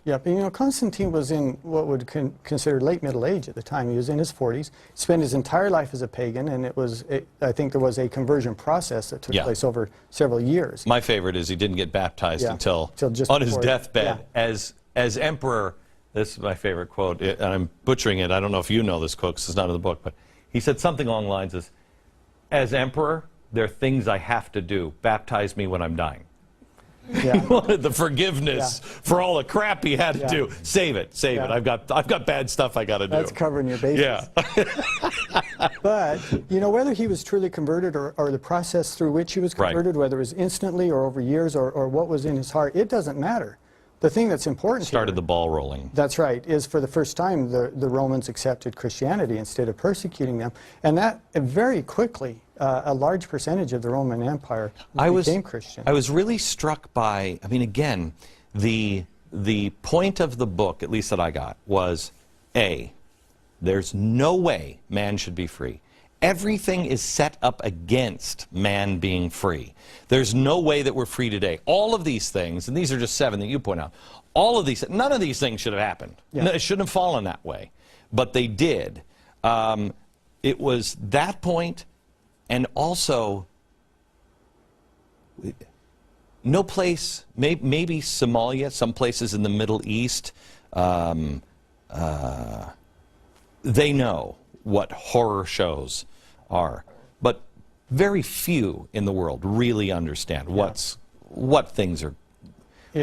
Yeah, but you know, Constantine was in what would consider late middle age at the time. He was in his 40s, spent his entire life as a pagan, and I think there was a conversion process that took place over several years. My favorite is he didn't get baptized until just on his deathbed as emperor. This is my favorite quote, and I'm butchering it. I don't know if you know this quote because it's not in the book, but he said something along the lines of, as emperor, there are things I have to do. Baptize me when I'm dying. Yeah. He wanted the forgiveness for all the crap he had to do. Save it, save it. I've got bad stuff I got to do. That's covering your bases. Yeah. But you know, whether he was truly converted or the process through which he was converted, whether it was instantly or over years or what was in his heart, it doesn't matter. The thing that's important started the ball rolling. That's right, is for the first time the Romans accepted Christianity instead of persecuting them, and that very quickly a large percentage of the Roman Empire became Christian. I was really struck by, I mean, again, the point of the book, at least that I got, was A, there's no way man should be free. Everything is set up against man being free. There's no way that we're free today. All of these things, and these are just 7 that you point out, all of these, none of these things should have happened. Yeah. It shouldn't have fallen that way. But they did. It was that point, and also no place, maybe Somalia, some places in the Middle East, they know what horror shows are, but very few in the world really understand what things are,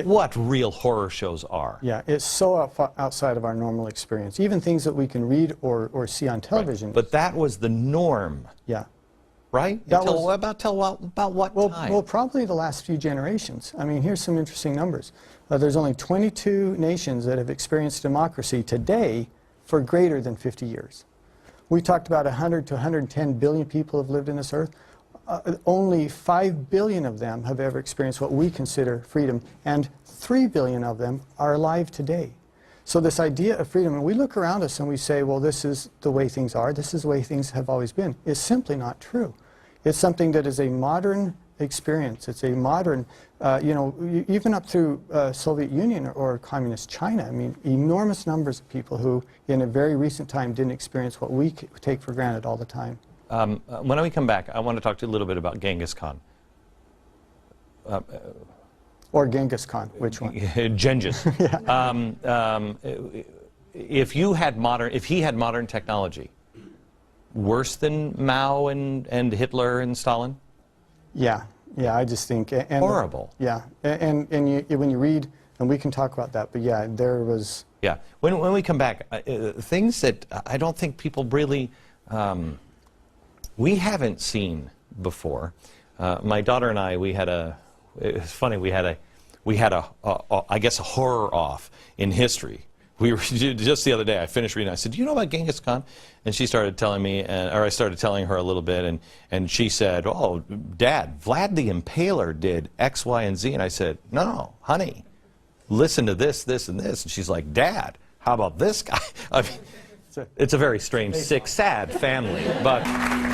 what real horror shows are. Yeah, it's so outside of our normal experience, even things that we can read or see on television. Right. But that was the norm. Yeah. Right? About what time? Well, probably the last few generations. I mean, here's some interesting numbers. There's only 22 nations that have experienced democracy today for greater than 50 years. We talked about 100 to 110 billion people have lived in this earth. Only 5 billion of them have ever experienced what we consider freedom, and 3 billion of them are alive today. So this idea of freedom, and we look around us and we say, well, this is the way things are, this is the way things have always been, is simply not true. It's something that is a modern experience. It's a modern, you know, even up through Soviet Union or communist China. I mean, enormous numbers of people who, in a very recent time, didn't experience what we take for granted all the time. When we come back, I want to talk to you a little bit about Genghis Khan. Or Genghis Khan, which one? Genghis. If he had modern technology, worse than Mao and Hitler and Stalin? Yeah, I just think... horrible. And when you read, and we can talk about that, but yeah, there was... Yeah, when we come back, things that I don't think people really... we haven't seen before. My daughter and I, it's funny, we had a I guess a horror off in history. We were just the other day, I finished reading, I said, do you know about Genghis Khan? And she started telling me, or I started telling her a little bit, and she said, oh, Dad, Vlad the Impaler did X, Y, and Z. And I said, no, honey, listen to this, this, and this. And she's like, Dad, how about this guy? I mean, it's a very strange, sick, sad family. But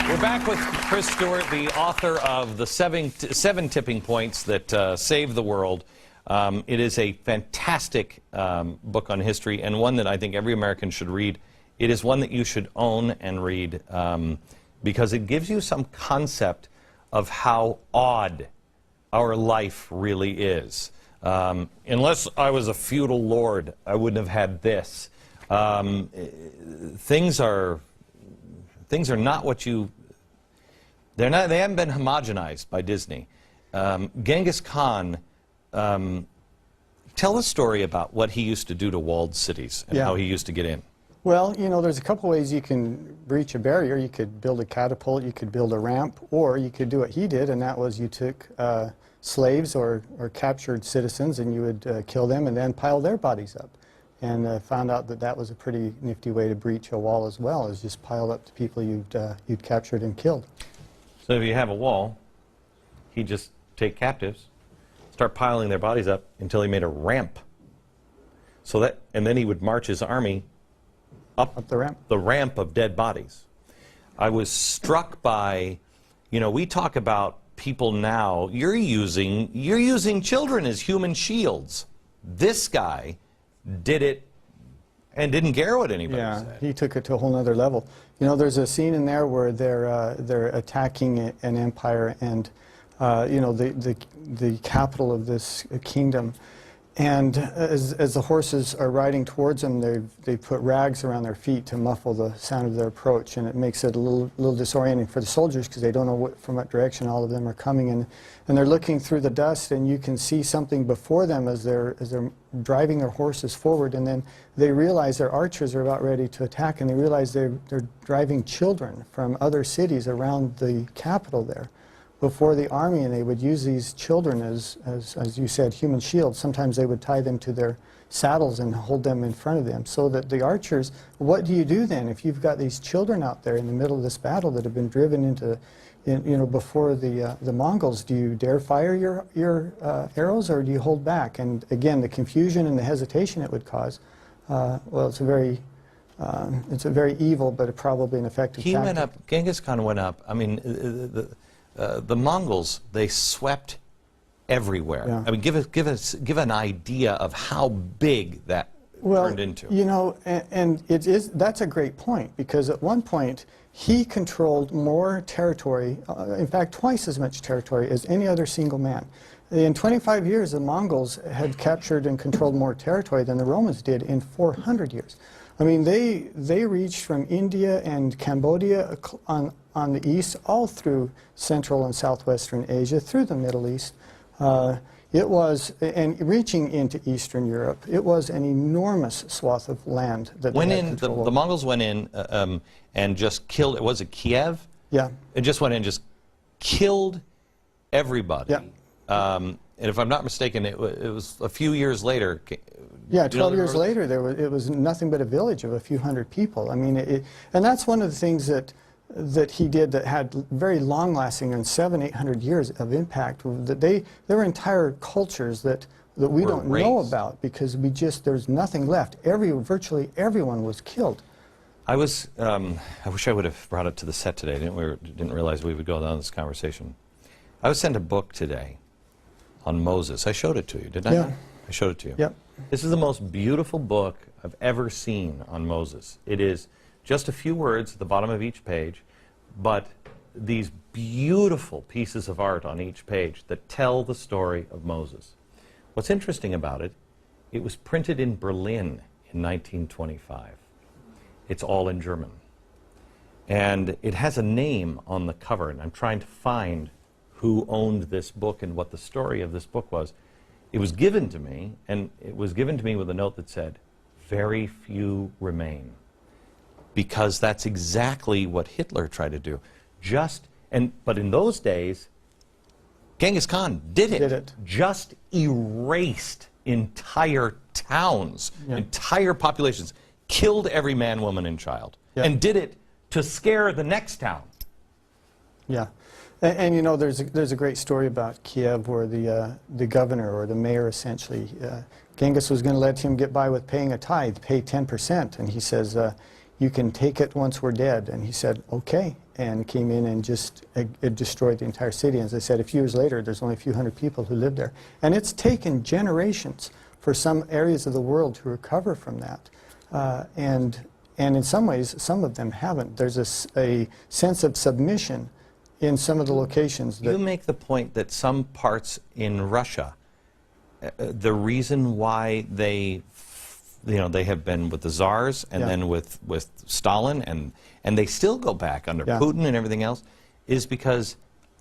we're back with Chris Stewart, the author of the seven tipping points that saved the world. It is a fantastic book on history, and one that I think every American should read. It is one that you should own and read because it gives you some concept of how odd our life really is. Unless I was a feudal lord, I wouldn't have had this. Things are not what you... They haven't been homogenized by Disney. Genghis Khan... tell the story about what he used to do to walled cities and how he used to get in. Well, you know, there's a couple ways you can breach a barrier. You could build a catapult, you could build a ramp, or you could do what he did, and that was you took slaves or captured citizens and you would kill them and then pile their bodies up. And found out that that was a pretty nifty way to breach a wall as well, is just pile up the people you'd captured and killed. So if you have a wall, he'd just take captives, start piling their bodies up until he made a ramp. And then he would march his army up the ramp of dead bodies. I was struck by, you know, we talk about people now, you're using children as human shields. This guy did it and didn't care what anybody Yeah, said. he took it to a whole nother level. You know, there's a scene in there where they're attacking an empire, and you know, the capital of this kingdom. And as the horses are riding towards them, they put rags around their feet to muffle the sound of their approach, and it makes it a little disorienting for the soldiers because they don't know from what direction all of them are coming. And they're looking through the dust, and you can see something before them as they're driving their horses forward. And then they realize their archers are about ready to attack, and they realize they're driving children from other cities around the capital there before the army, and they would use these children as you said, human shields. Sometimes they would tie them to their saddles and hold them in front of them, so that the archers, what do you do then if you've got these children out there in the middle of this battle that have been driven into, you know, before the Mongols? Do you dare fire your arrows, or do you hold back? And again, the confusion and the hesitation it would cause, well, it's a very evil, but probably an effective tactic. He went up, Genghis Khan went up, I mean, the Mongols, they swept everywhere. Yeah. I mean, give an idea of how big that turned into. You know, and that's a great point, because at one point he controlled more territory, in fact twice as much territory as any other single man. In 25 years, the Mongols had captured and controlled more territory than the Romans did in 400 years. I mean, they reached from India and Cambodia on the east, all through Central and Southwestern Asia, through the Middle East. It was, and reaching into Eastern Europe, it was an enormous swath of land that Went they had in, control the over. Mongols went in and just killed, was it Kiev? Yeah. It just went in and just killed everybody. Yeah. And if I'm not mistaken, it was a few years later. Yeah, 12 years later, it was nothing but a village of a few hundred people. I mean, and that's one of the things that he did that had very long-lasting, and 700-800 years of impact. That there were entire cultures that we don't know about, because there's nothing left. Virtually everyone was killed. I wish I would have brought it to the set today. Didn't realize we would go down this conversation. I was sent a book today on Moses. I showed it to you, didn't I? Yeah. I showed it to you. Yep. This is the most beautiful book I've ever seen on Moses. It is just a few words at the bottom of each page, but these beautiful pieces of art on each page that tell the story of Moses. What's interesting about it, it was printed in Berlin in 1925. It's all in German. And it has a name on the cover, and I'm trying to find who owned this book and what the story of this book was. It was given to me, and it was given to me with a note that said, "Very few remain." Because that's exactly what Hitler tried to do. But in those days, Genghis Khan did it. Just erased entire towns, entire populations, killed every man, woman, and child, and did it to scare the next town. Yeah. And you know, there's a great story about Kiev where the governor, or the mayor essentially, Genghis was going to let him get by with paying a tithe, pay 10%, and he says, you can take it once we're dead. And he said, okay, and came in and just destroyed the entire city. And as I said, a few years later, there's only a few hundred people who live there. And it's taken generations for some areas of the world to recover from that. And in some ways, some of them haven't. There's a sense of submission in some of the locations. You make the point that some parts in Russia, the reason why they have been with the czars and then with Stalin, and they still go back under Putin and everything else, is because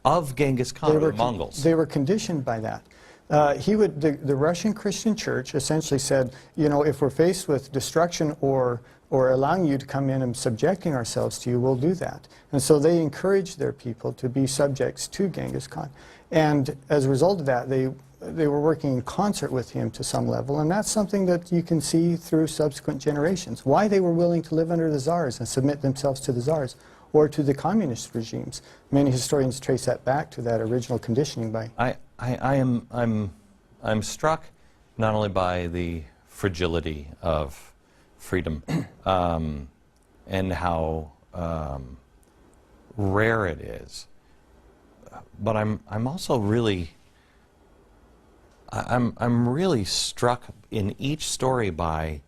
of Genghis Khan, the Mongols. They were conditioned by that. The Russian Christian Church essentially said, you know, if we're faced with destruction or allowing you to come in and subjecting ourselves to you, we'll do that. And so they encouraged their people to be subjects to Genghis Khan. And as a result of that, they were working in concert with him to some level, and that's something that you can see through subsequent generations. Why they were willing to live under the czars and submit themselves to the czars or to the communist regimes. Many historians trace that back to that original conditioning by... I'm struck not only by the fragility of freedom and how rare it is, but I'm also really I'm really struck in each story by,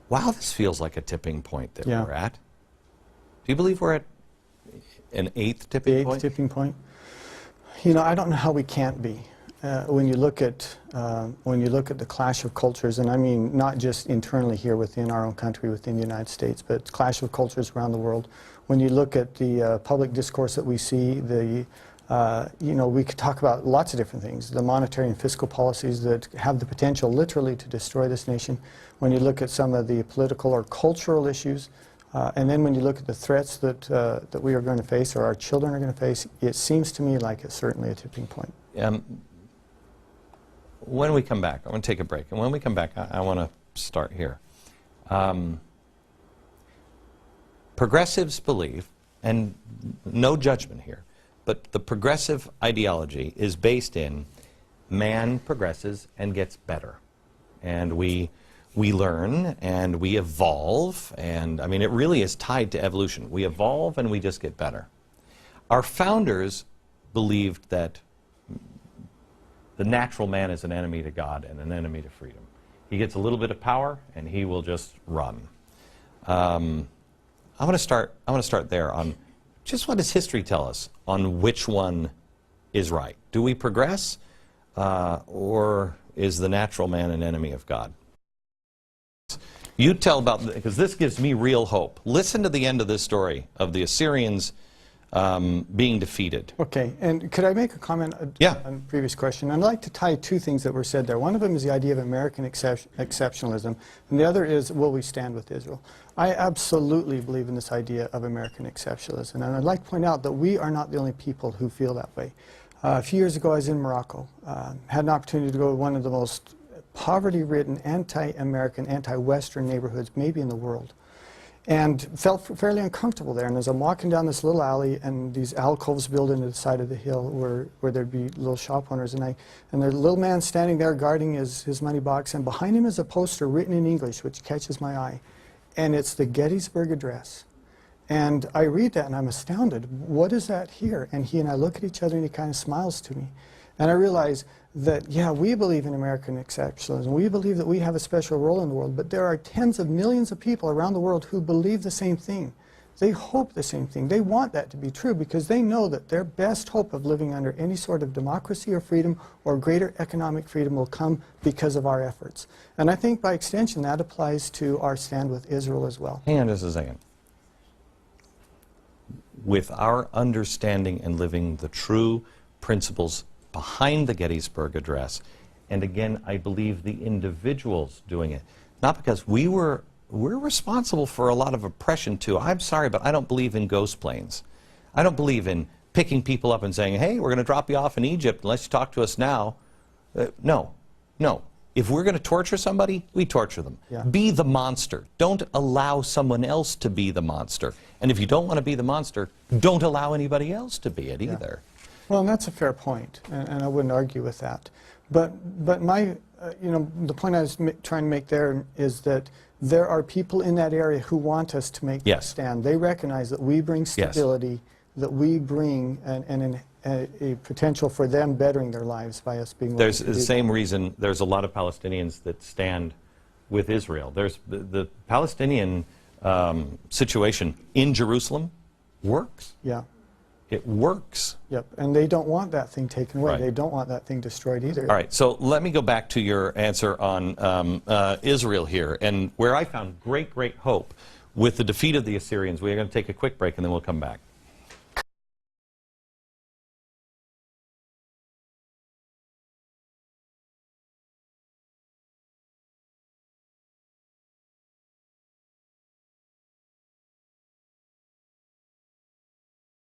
wow, this feels like a tipping point that we're at. Do you believe we're at an eighth tipping point? The eighth tipping point? You know, I don't know how we can't be. When you look at the clash of cultures, and I mean not just internally here within our own country, within the United States, but clash of cultures around the world. When you look at the public discourse that we see, you know, we could talk about lots of different things, the monetary and fiscal policies that have the potential literally to destroy this nation. When you look at some of the political or cultural issues, and then when you look at the threats that we are going to face, or our children are going to face, it seems to me like it's certainly a tipping point. When we come back, I want to take a break, and when we come back, I want to start here. Progressives believe, and no judgment here, but the progressive ideology is based in man progresses and gets better. And we learn and we evolve, and I mean it really is tied to evolution. We evolve and we just get better. Our founders believed that the natural man is an enemy to God and an enemy to freedom. He gets a little bit of power and he will just run. I want to start there on just what does history tell us on which one is right? Do we progress, or is the natural man an enemy of God? You tell about, because this gives me real hope. Listen to the end of this story of the Assyrians being defeated. Okay, and could I make a comment on the previous question? I'd like to tie two things that were said there. One of them is the idea of American exceptionalism, and the other is, will we stand with Israel? I absolutely believe in this idea of American exceptionalism, and I'd like to point out that we are not the only people who feel that way. A few years ago, I was in Morocco, had an opportunity to go to one of the most poverty-ridden, anti-American, anti-Western neighborhoods maybe in the world, and felt fairly uncomfortable there. And as I'm walking down this little alley, and these alcoves built into the side of the hill where there'd be little shop owners, and there's a little man standing there guarding his money box, and behind him is a poster written in English which catches my eye, and it's the Gettysburg Address. And I read that and I'm astounded. What is that here? And he and I look at each other and he kind of smiles to me. And I realize that, yeah, we believe in American exceptionalism. We believe that we have a special role in the world, but there are tens of millions of people around the world who believe the same thing. They hope the same thing. They want that to be true because they know that their best hope of living under any sort of democracy or freedom or greater economic freedom will come because of our efforts. And I think by extension that applies to our stand with Israel as well. Hang on just a second. With our understanding and living the true principles behind the Gettysburg Address, and again, I believe the individuals doing it, not because we're responsible for a lot of oppression too. I'm sorry, but I don't believe in ghost planes. I don't believe in picking people up and saying, hey, we're going to drop you off in Egypt unless you talk to us now. No. If we're going to torture somebody, we torture them. Yeah. Be the monster. Don't allow someone else to be the monster. And if you don't want to be the monster, don't allow anybody else to be it either. Well, and that's a fair point, and I wouldn't argue with that. But my, the point I was trying to make there is that there are people in that area who want us to make that stand. They recognize that we bring stability, that we bring a potential for them bettering their lives by us being. There's the same reason there's a lot of Palestinians that stand with Israel. There's the Palestinian situation in Jerusalem works. Yeah. It works. Yep, and they don't want that thing taken away. Right. They don't want that thing destroyed either. All right, so let me go back to your answer on Israel here, and where I found great hope with the defeat of the Assyrians. We're going to take a quick break, and then we'll come back.